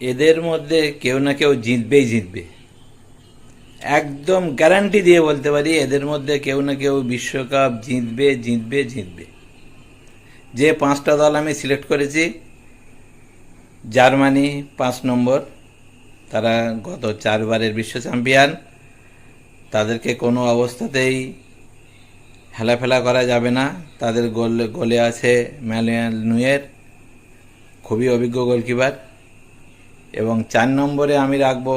এদের মধ্যে কেউ না কেউ জিতবেই জিতবে। একদম গ্যারান্টি দিয়ে বলতে পারি এদের মধ্যে কেউ না কেউ বিশ্বকাপ জিতবে জিতবে জিতবে। যে পাঁচটা দল আমি সিলেক্ট করেছি, জার্মানি 5 নম্বর, তারা গত 4বারের বিশ্ব চ্যাম্পিয়ন, তাদেরকে কোনো অবস্থাতেই হেলাফেলা করা যাবে না। তাদের গোলে আছে ম্যানুয়েল নুয়ের, খুবই অভিজ্ঞ গোলকিপার। এবং 4 নম্বরে আমি রাখবো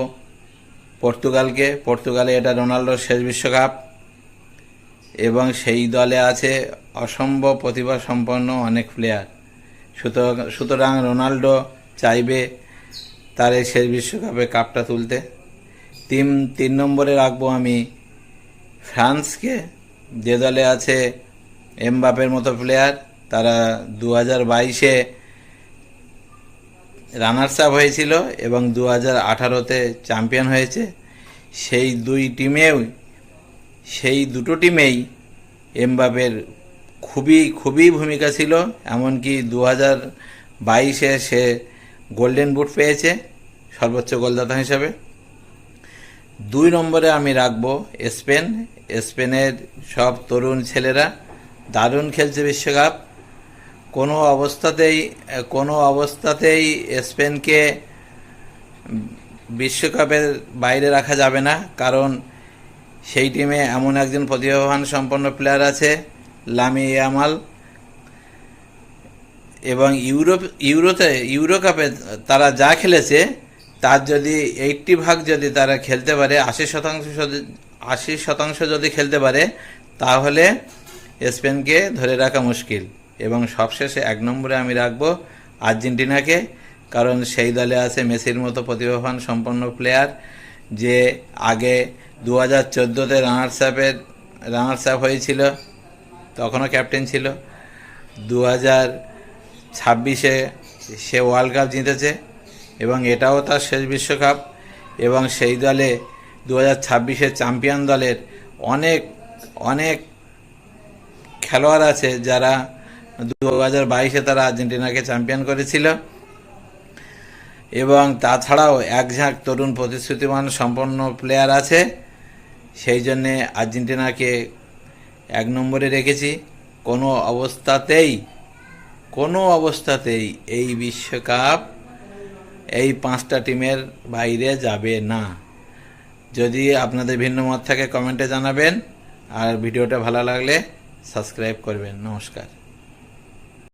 পর্তুগালকে। পর্তুগালে এটা রোনাল্ডোর শেষ বিশ্বকাপ এবং সেই দলে আছে অসম্ভব প্রতিভা সম্পন্ন অনেক প্লেয়ার। সুতরাং রোনাল্ডো চাইবে তার এই শেষ বিশ্বকাপে কাপটা তুলতে। 3 নম্বরে রাখবো আমি ফ্রান্সকে, যে দলে আছে এমবাপের মতো প্লেয়ার। তারা 2022-এ রানার্স আপ হয়েছিল এবং 2018-তে চ্যাম্পিয়ন হয়েছে। সেই দুটো টিমেই এমবাপের খুবই খুবই ভূমিকা ছিল। এমনকি 2022-এ সে গোল্ডেন বুট পেয়েছে সর্বোচ্চ গোলদাতা হিসাবে। 2 নম্বরে আমি রাখবো স্পেন। স্পেনের সব তরুণ ছেলেরা দারুণ খেলছে বিশ্বকাপ। কোনো অবস্থাতেই স্পেনকে বিশ্বকাপের বাইরে রাখা যাবে না, কারণ সেই টিমে এমন একজন প্রতিভাবান সম্পন্ন প্লেয়ার আছে, লামিন ইয়ামাল। এবং ইউরো কাপে তারা যা খেলেছে তার যদি 80% যদি তারা খেলতে পারে, 80% যদি খেলতে পারে, তাহলে স্পেনকে ধরে রাখা মুশকিল। এবং সবশেষে 1 নম্বরে আমি রাখবো আর্জেন্টিনাকে, কারণ সেই দলে আছে মেসির মতো প্রতিভাবান সম্পন্ন প্লেয়ার, যে আগে 2014-তে রানার্স আপ হয়েছিল, তখনও ক্যাপ্টেন ছিল। 2026-এ সে ওয়ার্ল্ড কাপ জিতেছে এবং এটাও তার শেষ বিশ্বকাপ। এবং সেই দলে 2026-এর চ্যাম্পিয়ন দলের অনেক অনেক খেলোয়াড় আছে যারা 2022-এ তারা আর্জেন্টিনাকে চ্যাম্পিয়ন করেছিল। এবং তাছাড়াও এক ঝাঁক তরুণ প্রতিশ্রুতিমান সম্পন্ন প্লেয়ার আছে। সেই জন্যে আর্জেন্টিনাকে 1 নম্বরে রেখেছি। কোনো অবস্থাতেই এই বিশ্বকাপ এই 5টা টিমের বাইরে যাবে না। যদি আপনাদের ভিন্ন মত থাকে কমেন্টে জানাবেন, আর ভিডিওটা ভালো লাগলে সাবস্ক্রাইব করবেন। নমস্কার।